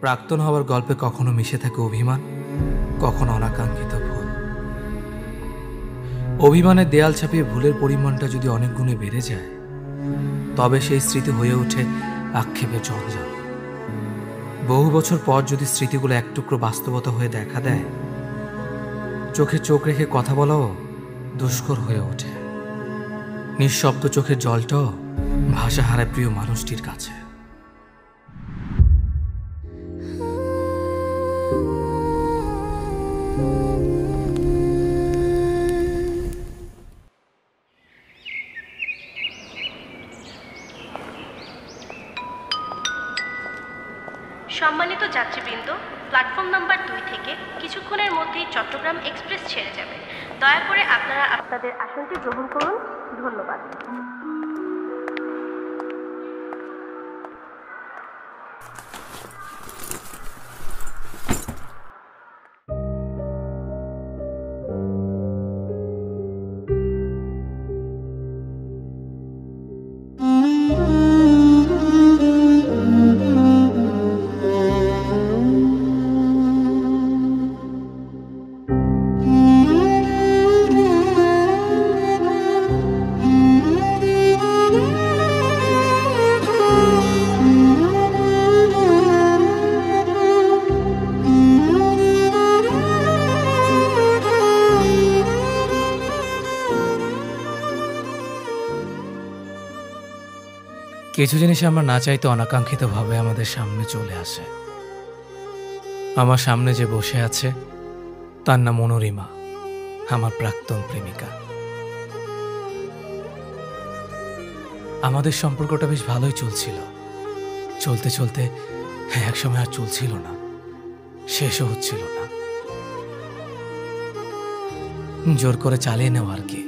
প্রাক্তন হওয়ার গল্পে কখনো মিশে থাকে অভিমান, কখনো অনাকাঙ্ক্ষিত ভুল। অভিমানের দেয়াল ছাপিয়ে ভুলের পরিমাণটা যদি অনেক গুণে বেড়ে যায়, তবে সেই স্মৃতি হয়ে ওঠে আক্ষেপের জঞ্জাল। বহু বছর পর যদি স্মৃতিগুলো এক টুকরো বাস্তবতা হয়ে দেখা দেয়, চোখে চোখ রেখে কথা বলাও দুষ্কর হয়ে ওঠে। নিঃশব্দ চোখের জলটাও ভাষা হারায় প্রিয় মানুষটির কাছে। সম্মানিত যাত্রীবৃন্দ, প্ল্যাটফর্ম নাম্বার 2 থেকে কিছুক্ষণের মধ্যেই চট্টগ্রাম এক্সপ্রেস ছেড়ে যাবে। দয়া করে আপনারা আপনাদের আসনটি গ্রহণ করুন। ধন্যবাদ। কিছু জিনিস আমরা না চাইতে অনাকাঙ্ক্ষিতভাবে আমাদের সামনে চলে আসে। আমার সামনে যে বসে আছে তার নাম মনোরিমা, আমার প্রাক্তন প্রেমিকা। আমাদের সম্পর্কটা বেশ ভালোই চলছিল। চলতে চলতে একসময় আর চলছিল না, শেষও হচ্ছিল না। জোর করে চালিয়ে নেওয়া আর কি।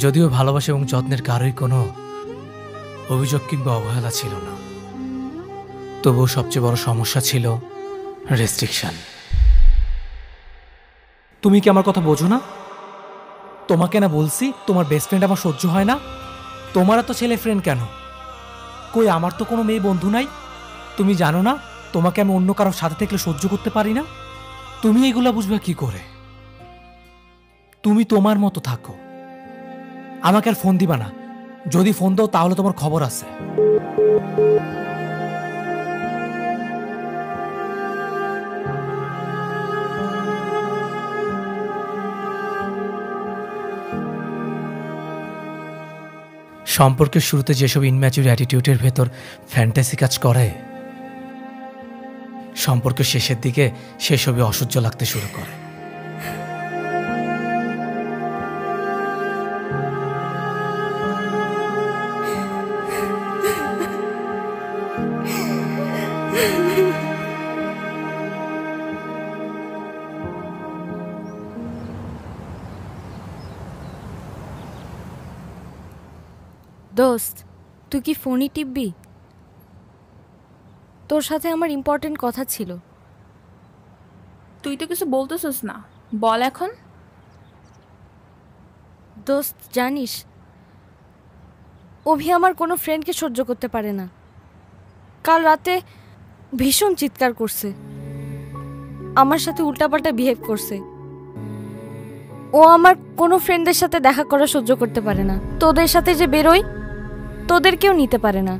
যদিও ভালোবাসা এবং যত্নের কারোই কোনো অভিযোগ কিংবা অবহেলা ছিল না, তবুও সবচেয়ে বড় সমস্যা ছিল রেস্ট্রিকশন। তুমি কি আমার কথা বোঝো না? তোমাকে না বলছি তোমার বেস্ট ফ্রেন্ড আমার সহ্য হয় না। তোমার তো ছেলে ফ্রেন্ড কেন? কই আমার তো কোনো মেয়ে বন্ধু নাই। তুমি জানো না তোমাকে আমি অন্য কারোর সাথে থাকলে সহ্য করতে পারি না? তুমি এগুলা বুঝবে কি করে? তুমি তোমার মতো থাকো, আমাকে আর ফোন দিবা না। যদি ফোন দাও তাহলে তোমার খবর আছে। সম্পর্কের শুরুতে যেসব ইনম্যাচুর অ্যাটিটিউডের ভেতর ফ্যান্টাসি কাজ করে, সম্পর্কের শেষের দিকে সেসবই অসহ্য লাগতে শুরু করে। দোস্ত, তুই কি ফোনই টিপবি? তোর সাথে আমার ইম্পর্টেন্ট কথা ছিল। তুই তো কিছু বলতেছিস না, বল এখন। দোস্ত জানিস, অভি আমার কোনো ফ্রেন্ডকে সহ্য করতে পারে না। কাল রাতে ভীষণ চিৎকার করছে, আমার সাথে উল্টাপাল্টা বিহেভ করছে। ও আমার কোনো ফ্রেন্ডদের সাথে দেখা করা সহ্য করতে পারে না। তোদের সাথে যে বেরোই, তোদেরকেও নিতে পারে না।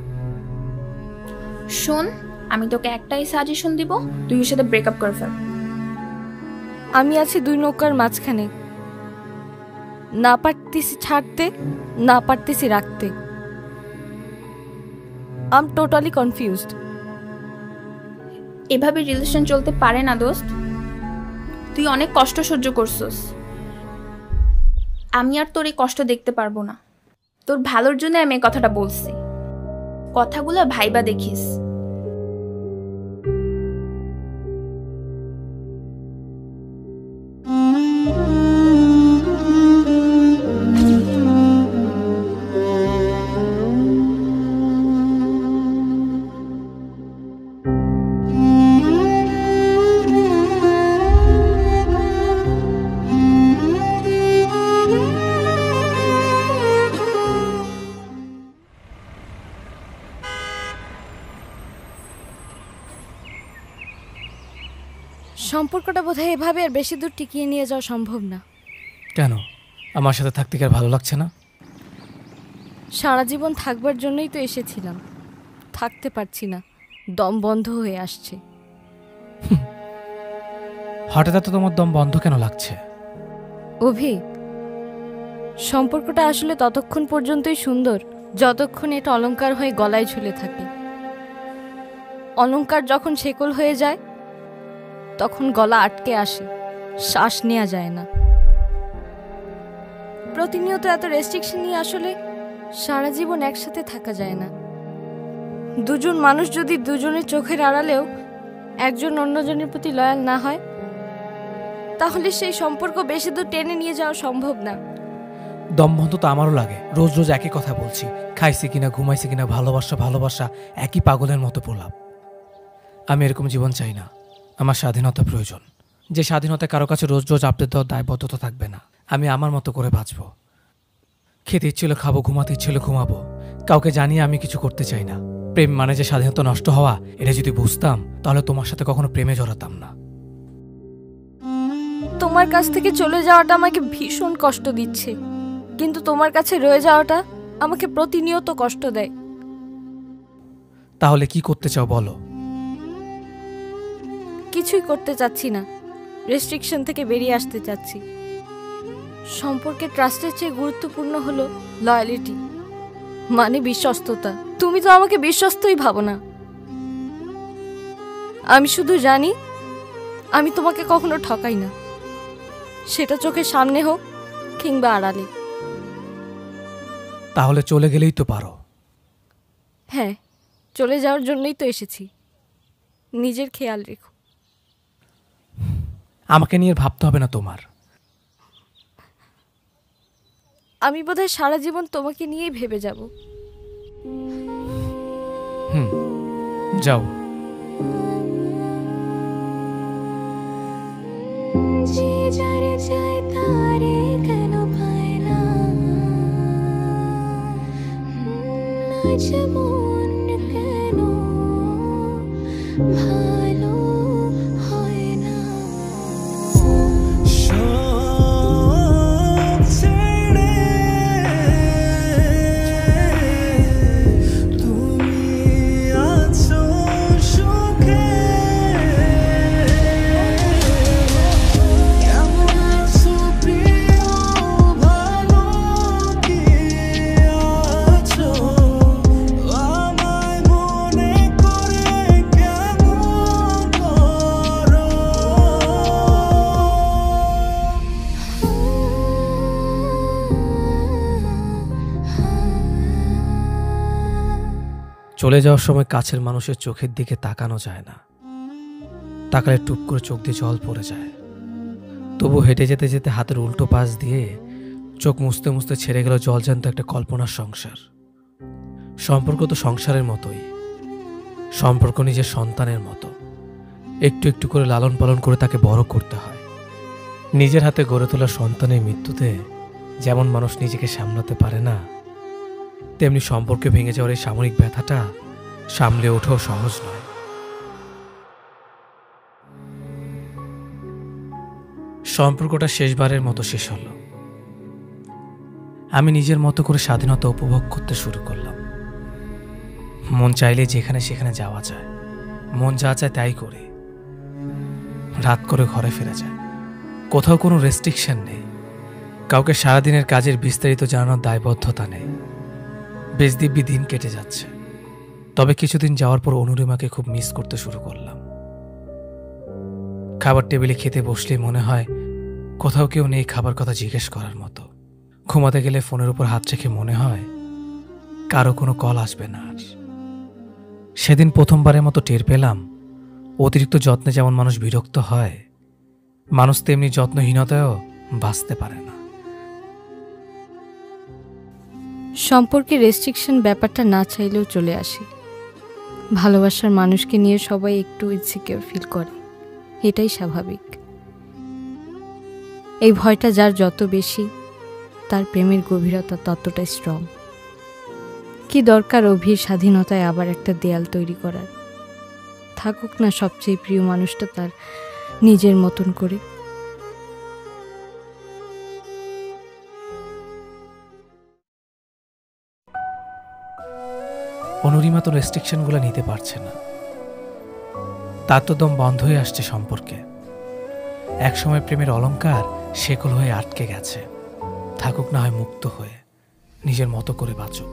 শোন, আমি তোকে একটাই সাজেশন দিব, তুই ওর সাথে ব্রেকআপ করে ফেল। আমি আছি দুই নৌকার মাঝখানে, না পারতেছি ছাড়তে, না পারতেছি রাখতে। I am totally confused. এভাবে রিলেশন চলতে পারে না দোস্ত। তুই অনেক কষ্ট সহ্য করছিস, আমি আর তোর এই কষ্ট দেখতে পারবো না। তোর ভালোর জন্য আমি এই কথাটা বলছি। কথাগুলো ভাইবা দেখিস। সম্পর্কটা বোধহয় এভাবে আর বেশি দূর টিকিয়ে নিয়ে যাওয়া সম্ভব না। কেন, আমার সাথে থাকতে কি আর ভালো লাগছে না? সারা জীবন থাকবার জন্যই তো এসেছিলাম, থাকতে পারছি না, দম বন্ধ হয়ে আসছে। হঠাৎ এত তোমার দম বন্ধ কেন লাগছে? অভি, সম্পর্কটা আসলে ততক্ষণ পর্যন্তই সুন্দর যতক্ষণ এটা অলংকার হয়ে গলায় ঝুলে থাকে। অলংকার যখন শেকল হয়ে যায় তখন গলা আটকে আসে, শ্বাস নেওয়া যায় না। প্রতিনিয়ত এত রেস্ট্রিকশন নিয়ে আসলে সারা জীবন একসাথে থাকা যায় না। দুজন মানুষ যদি দুজনের চোখের আড়ালেও একজন অন্যজনের প্রতি লয়াল না হয় তাহলে সেই সম্পর্ক বেশি দূর টেনে নিয়ে যাওয়া সম্ভব না। দম বন্ধ তো আমারও লাগে। রোজ রোজ একই কথা বলছি, খাইছি কিনা, ঘুমাইছি কিনা, ভালোবাসা ভালোবাসা, একই পাগলের মতো প্রলাপ। আমি এরকম জীবন চাই না। আমার স্বাধীনতা প্রয়োজন। যে স্বাধীনতা কারো কাছে রোজ রোজ আপডেট দেওয়ার দায়বদ্ধতা থাকবে না। আমি আমার মতো করে বাঁচব। খেতে ইচ্ছিল খাবো, ঘুমাতে ইচ্ছিল ঘুমাবো। কাউকে জানিয়ে আমি কিছু করতে চাই না। প্রেম মানে যে স্বাধীনতা নষ্ট হওয়া, এটা যদি বুঝতাম তাহলে তোমার সাথে কখনো প্রেমে জড়াতাম না। তোমার কাছ থেকে চলে যাওয়াটা আমাকে ভীষণ কষ্ট দিচ্ছে, কিন্তু তোমার কাছে রয়ে যাওয়াটা আমাকে প্রতিনিয়ত কষ্ট দেয়। তাহলে কি করতে চাও বলো? কিছুই করতে চাচ্ছি না, রেস্ট্রিকশন থেকে বেরিয়ে আসতে চাচ্ছি। সম্পর্কে ট্রাস্টের চেয়ে গুরুত্বপূর্ণ হলো লয়ালিটি, মানে বিশ্বস্ততা। তুমি তো আমাকে বিশ্বস্তই ভাবো না। আমি শুধু জানি আমি তোমাকে কখনো ঠকাই না, সেটা চোখের সামনে হোক কিংবা আড়ালে। তাহলে চলে গেলেই তো পারো। হ্যাঁ, চলে যাওয়ার জন্যই তো এসেছি। নিজের খেয়াল রেখো। আমাকে নিয়ে ভাবতে হবে না তোমার। আমি বোধহয় সারা জীবন তোমাকে নিয়েই ভেবে যাব। যাও। যে যারে যায় তারে কেন পায় না, আজ মন কেন ভালো হয় না। সব ছেড়ে তুমি আছো সুখে, চলে যাওয়ার সময় কাছের মানুষের চোখের দিকে তাকানো যায় না। তাকালে টুপ করে চোখ দিয়ে জল পড়ে যায়। তবু হেঁটে যেতে যেতে হাতের উল্টো পাশ দিয়ে চোখ মুছতে মুছতে ছেড়ে গেল জলজ্যান্ত একটা কল্পনার সংসার। সম্পর্ক তো সংসারের মতোই। সম্পর্ক নিজের সন্তানের মতো। একটু একটু করে লালন পালন করে তাকে বড় করতে হয়। নিজের হাতে গড়ে তোলা সন্তানের মৃত্যুতে যেমন মানুষ নিজেকে সামলাতে পারে না, তেমনি সম্পর্কে ভেঙে যাওয়ার এই সাময়িক ব্যথাটা সামলে ওঠাও সহজ নয়। সম্পর্কটা শেষবারের মতো শেষ হলো। আমি নিজের মতো করে স্বাধীনতা উপভোগ করতে শুরু করলাম। মন চাইলে যেখানে সেখানে যাওয়া যায়, মন যা চায় তাই করে। রাত করে ঘরে ফেরা যায়, কোথাও কোনো রেস্ট্রিকশন নেই। কাউকে সারাদিনের কাজের বিস্তারিত জানানোর দায়বদ্ধতা নেই। বেশ দিব্যি দিন কেটে যাচ্ছে। তবে কিছুদিন যাওয়ার পর অনুরিমাকে খুব মিস করতে শুরু করলাম। খাবার টেবিলে খেতে বসলেই মনে হয় কোথাও কেউ নেই খাবার কথা জিজ্ঞেস করার মতো। ঘুমাতে গেলে ফোনের উপর হাত রেখে মনে হয় কারো কোনো কল আসবে না আর। সেদিন প্রথমবারের মতো টের পেলাম অতিরিক্ত যত্নে যেমন মানুষ বিরক্ত হয়, মানুষ তেমনি যত্নহীনতায়ও বাঁচতে পারে না। সম্পর্কে রেস্ট্রিকশন ব্যাপারটা না চাইলেও চলে আসে। ভালোবাসার মানুষকে নিয়ে সবাই একটু ইনসিকিউর ফিল করে, এটাই স্বাভাবিক। এই ভয়টা যার যত বেশি, তার প্রেমের গভীরতা ততটাই স্ট্রং। কি দরকার অভির স্বাধীনতায় আবার একটা দেয়াল তৈরি করার? থাকুক না সবচেয়ে প্রিয় মানুষটা তার নিজের মতন করে। অনুরিমা তো রেস্ট্রিকশনগুলো নিতে পারছে না, তার তো দম বন্ধ হয়ে আসছে সম্পর্কে। একসময় প্রেমের অলংকার শেকল হয়ে আটকে গেছে, থাকুক না হয় মুক্ত হয়ে, নিজের মতো করে বাঁচুক।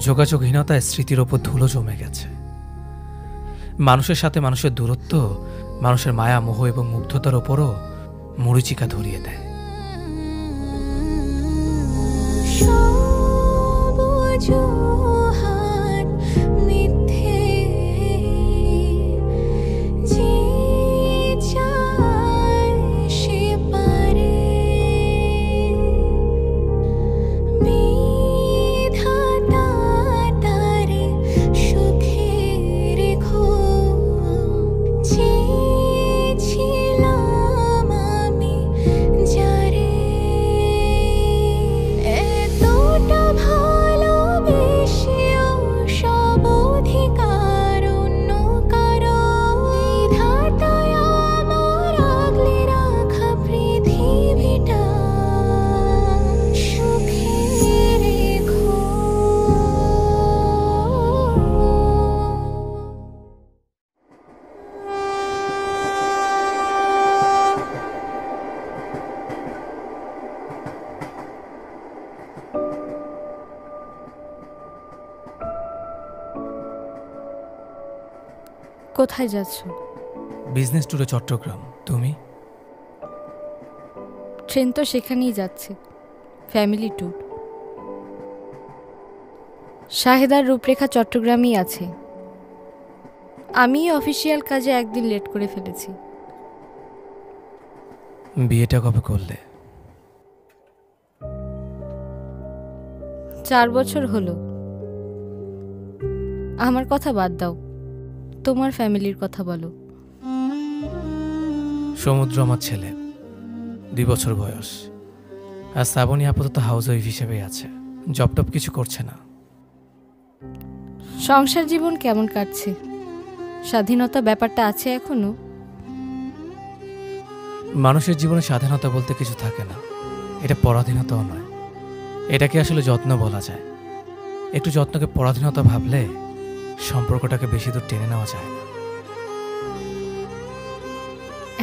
যোগাযোগহীনতায় স্মৃতির ওপর ধুলো জমে গেছে। মানুষের সাথে মানুষের দূরত্ব মানুষের মায়া, মোহ এবং মুগ্ধতার ওপরও মরীচিকা ধরিয়ে দেয়। কোথায় যাচ্ছ? বিজনেস ট্যুরে চট্টগ্রাম। তুমি? ট্রেন তো সেখানেই যাচ্ছে, ফ্যামিলি ট্যুর। শাহেদার রূপরেখা চট্টগ্রামেই আছে। আমি অফিসিয়াল কাজে একদিন লেট করে ফেলেছি। বিয়েটা কবে করলে? 4 বছর হলো। আমার কথা বাদ দাও, তোমার ফ্যামিলির কথা বলো। সমুদ্র আমার ছেলে, 2 বছর বয়স। আর শ্রাবণী আপাতত হাউস ওয়াইফ হিসেবে আছে, জব টপ কিছু করছে না। সংসার জীবন কেমন কাটছে? স্বাধীনতা ব্যাপারটা আছে এখনো? মানুষের জীবনে স্বাধীনতা বলতে কিছু থাকে না, এটা পরাধীনতাও নয়, এটাকে আসলে যত্ন বলা যায়। একটু যত্নকে পরাধীনতা ভাবলে সম্পর্কটাকে বেশি দূর টেনে নেওয়া যায় না।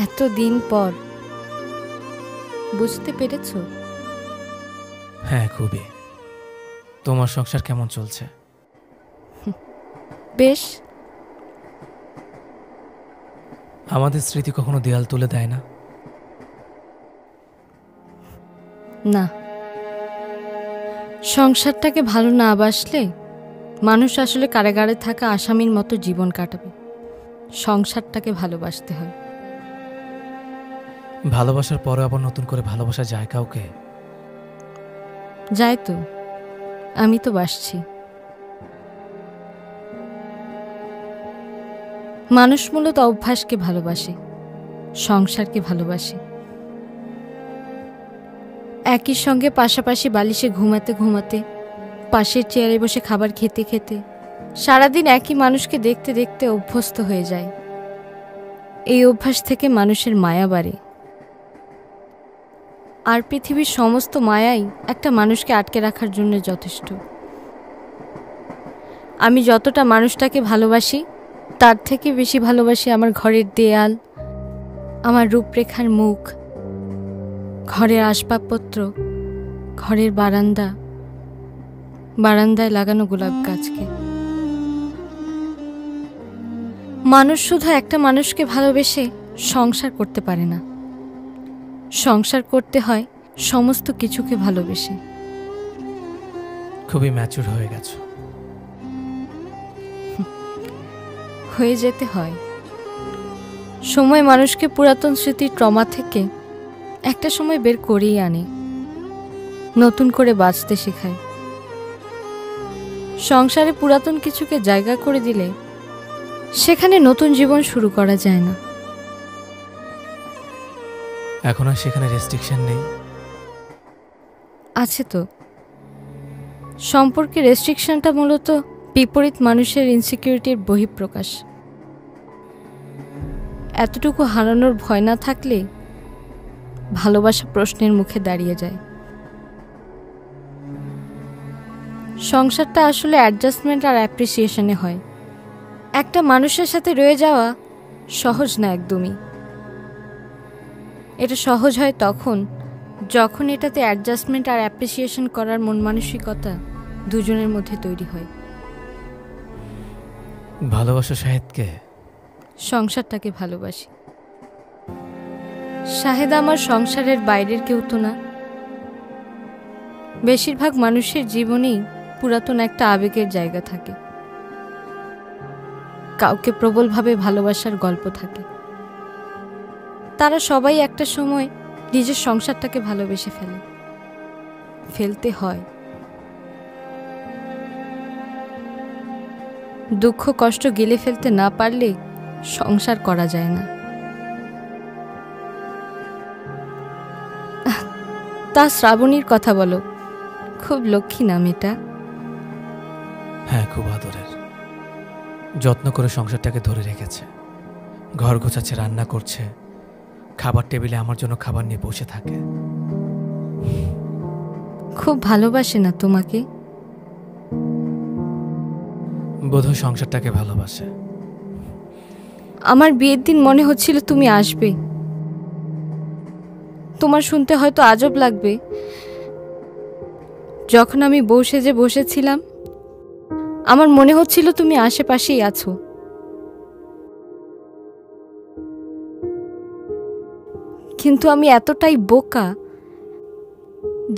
এতদিন পর বুঝতে পেরেছো? হ্যাঁ, খুবই। তোমার সংসার কেমন চলছে? বেশ। আমাদের স্মৃতি কখনো দেয়াল তুলে দেয় না? না, সংসারটাকে ভালো না বাসলে মানুষ আসলে কারাগারে থাকা আসামির মতো জীবন কাটাবে। সংসারটাকে ভালোবাসতে হয়। ভালোবাসার পরে আবার নতুন করে ভালোবাসা যায় কাউকে? যায় তো, আমি তো বাসছি। মানুষ মূলত অভ্যাসকে ভালোবাসে, সংসারকে ভালোবাসে। একই সঙ্গে পাশাপাশি বালিশে ঘুমাতে ঘুমাতে, পাশের চেয়ারে বসে খাবার খেতে খেতে সারাদিন একই মানুষকে দেখতে দেখতে অভ্যস্ত হয়ে যায়। এই অভ্যাস থেকে মানুষের মায়া বাড়ে। আর পৃথিবীর সমস্ত মায়াই একটা মানুষকে আটকে রাখার জন্য যথেষ্ট। আমি যতটা মানুষটাকে ভালোবাসি তার থেকে বেশি ভালোবাসি আমার ঘরের দেয়াল, আমার রূপরেখার মুখ, ঘরের আসবাবপত্র, ঘরের বারান্দা, বারান্দায় লাগানো গোলাপ গাছকে। মানুষ শুধু একটা মানুষকে ভালোবেসে সংসার করতে পারে না, সংসার করতে হয় সমস্ত কিছুকে ভালোবেসে। খুবই ম্যাচুর হয়ে গেছো। হয়ে যেতে হয়। সময় মানুষকে পুরাতন স্মৃতির ট্রমা থেকে একটা সময় বের করেই আনে, নতুন করে বাঁচতে শেখায়। সংসারে পুরাতন কিছুকে জায়গা করে দিলে সেখানে নতুন জীবন শুরু করা যায় না। এখন আর সেখানে রেস্ট্রিকশন নেই? আছে তো। সম্পর্কে রেস্ট্রিকশনটা মূলত বিপরীত মানুষের ইনসিকিউরিটির বহিঃপ্রকাশ। এতটুকু হারানোর ভয় না থাকলে ভালোবাসা প্রশ্নের মুখে দাঁড়িয়ে যায়। সংসারটা আসলে অ্যাডজাস্টমেন্ট আর অ্যাপ্রিসিয়েশনে হয়। একটা মানুষের সাথে রয়ে যাওয়া সহজ না একদমই। এটা সহজ হয় যখন এটাতে অ্যাডজাস্টমেন্ট আর অ্যাপ্রিসিয়েশন করার মন মানসিকতা দুজনের মধ্যে তৈরি হয়। ভালোবাসো শাহেদকে? সংসারটাকে ভালোবাসি। শাহেদ আমার সংসারের বাইরের কেউ তো না। বেশিরভাগ মানুষের জীবনেই পুরাতন একটা আবেগের জায়গা থাকে, কাউকে প্রবলভাবে ভালোবাসার গল্প থাকে। তারা সবাই একটা সময় নিজের সংসারটাকে ভালোবেসে ফেলতে হয়। দুঃখ কষ্ট গিলে ফেলতে না পারলে সংসার করা যায় না। তা শ্রাবণীর কথা বলো, খুব লক্ষ্মী না মেয়েটা? হ্যাঁ, খুব আদরের। যত্ন করে সংসারটাকে ধরে রেখেছে। ঘর গোছাচ্ছে, রান্না করছে, খাবার টেবিলে আমার জন্য খাবার নিয়ে বসে থাকে। খুব ভালোবাসে না তোমাকে? বোধহয় সংসারটাকে ভালোবাসে। আমার বিয়ের দিন মনে হচ্ছিল তুমি আসবে। তোমার শুনতে হয়তো আজব লাগবে, যখন আমি বউ সেজে বসেছিলাম আমার মনে হচ্ছিল তুমি আশেপাশেই আছো। কিন্তু আমি এতটাই বোকা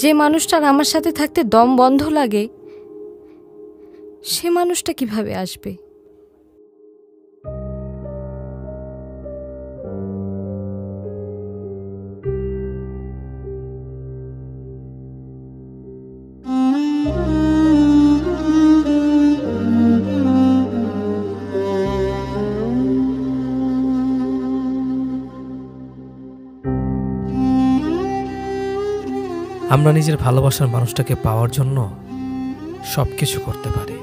যে মানুষটার আমার সাথে থাকতে দম বন্ধ লাগে, সে মানুষটা কিভাবে আসবে? আমরা নিজের ভালোবাসার মানুষটাকে পাওয়ার জন্য সব কিছু করতে পারি।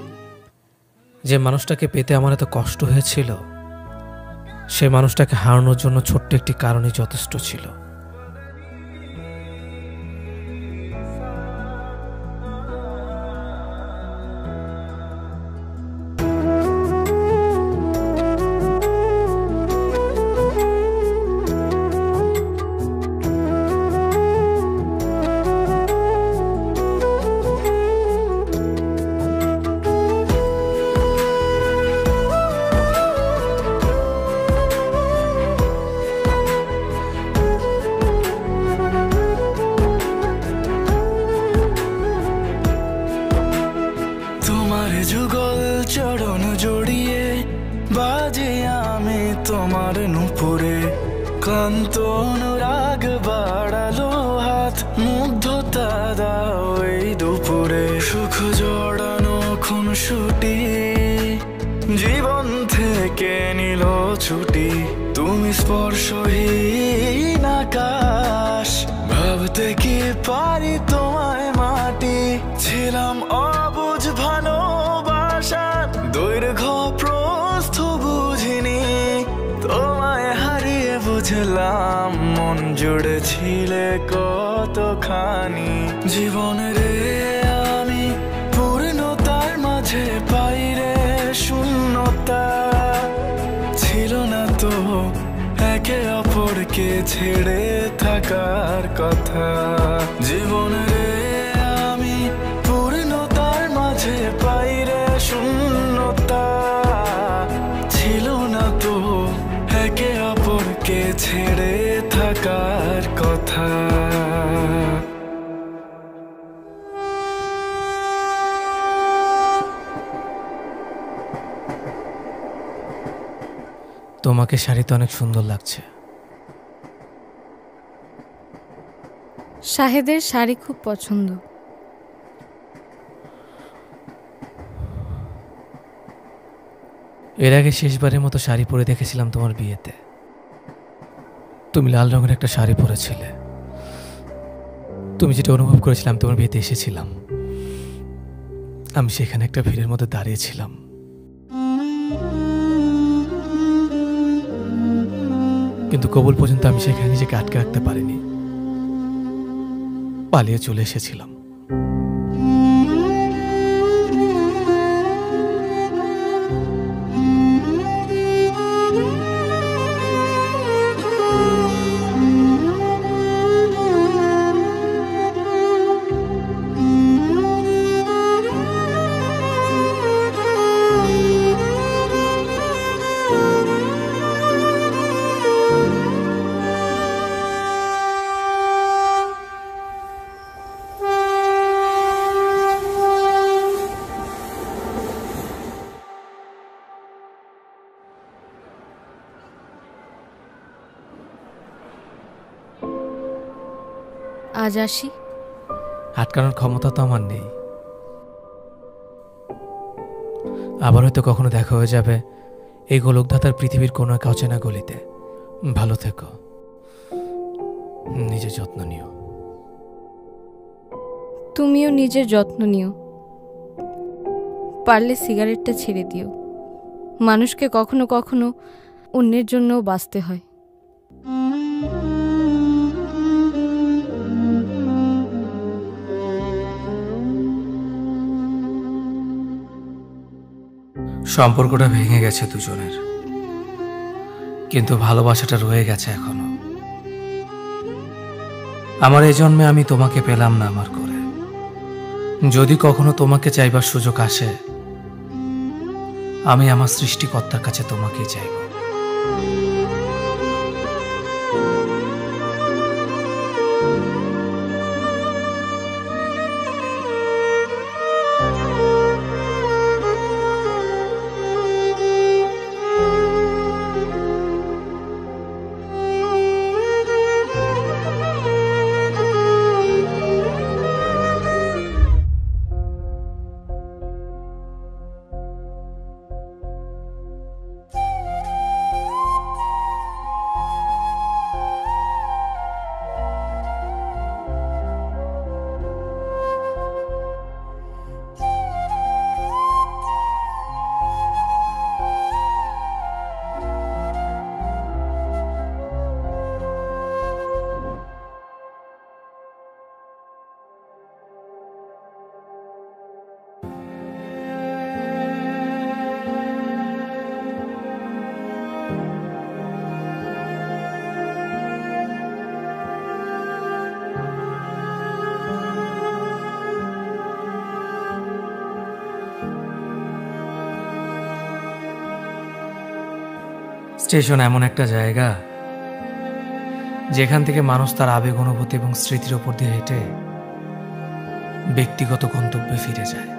যে মানুষটাকে পেতে আমার এত কষ্ট হয়েছিল, সে মানুষটাকে হারানোর জন্য ছোট্ট একটি কারণই যথেষ্ট ছিল। যুগল চরণ জড়িয়ে বাজে আমি তোমার নুপুরে, ক্লান্ত অনুরাগ বাড়ালো হাত, মুগ্ধতা দাও এই দুপুরে। সুখ জড়ানো খুনসুটি জীবন থেকে নিল ছুটি, তুমি স্পর্শহীন আকাশ, ভাবতে কি পারি তোমায় মাটি। ছিলাম অবুঝ ভালোবাসার দৈর্ঘ্য প্রস্থ বুঝিনি, তোমায় হারিয়ে বুঝলাম মন জুড়ে ছিলে কতখানি। জীবন রে আমি পূর্ণতার মাঝে পাইরে শূন্যতা, ছিল না তো একে অপরকে ছেড়ে থাকার কথা। জীবন রে আমি পূর্ণতার মাঝে পাইরে শূন্যতা, ছিল না তো একে অপরকে ছেড়ে থাকার কথা। তোমাকে শাড়িতে অনেক সুন্দর লাগছে। শাহেদের শাড়ি খুব পছন্দ। এর আগে শেষবারের মতো শাড়ি পরে দেখেছিলাম তোমার বিয়েতে। তুমি লাল রঙের একটা শাড়ি পরেছিলে। তুমি যেটা অনুভব করেছিলাম তোমার বিয়েতে এসেছিলাম, আমি সেখানে একটা ভিড়ের মধ্যে দাঁড়িয়েছিলাম। কিন্তু কবুল পর্যন্ত আমি সেখানে নিজেকে আটকে রাখতে পারিনি, পালিয়ে চলে এসেছিলাম। আজ আসি। আটকানোর ক্ষমতা তো আমার নেই। আবার হয়তো কখনো দেখা হয়ে যাবে এই গোলকধাতার পৃথিবীর কোনো এক অচেনা গলিতে। ভালো থেকো, নিজের যত্ন নিও। তুমিও নিজের যত্ন নিও। পারলে সিগারেটটা ছেড়ে দিও। মানুষকে কখনো কখনো অন্যের জন্যও বাঁচতে হয়। সম্পর্কটা ভেঙে গেছে দুজনের, কিন্তু ভালোবাসাটা রয়ে গেছে এখনো। আমার এই জন্মে আমি তোমাকে পেলাম না আমার করে। যদি কখনো তোমাকে চাইবার সুযোগ আসে, আমি আমার সৃষ্টিকর্তার কাছে তোমাকেই চাইব। স্টেশন এমন একটা জায়গা যেখান থেকে মানুষ তার আবেগ, অনুভূতি এবং স্মৃতির ওপর দিয়ে হেঁটে ব্যক্তিগত গন্তব্যে ফিরে যায়।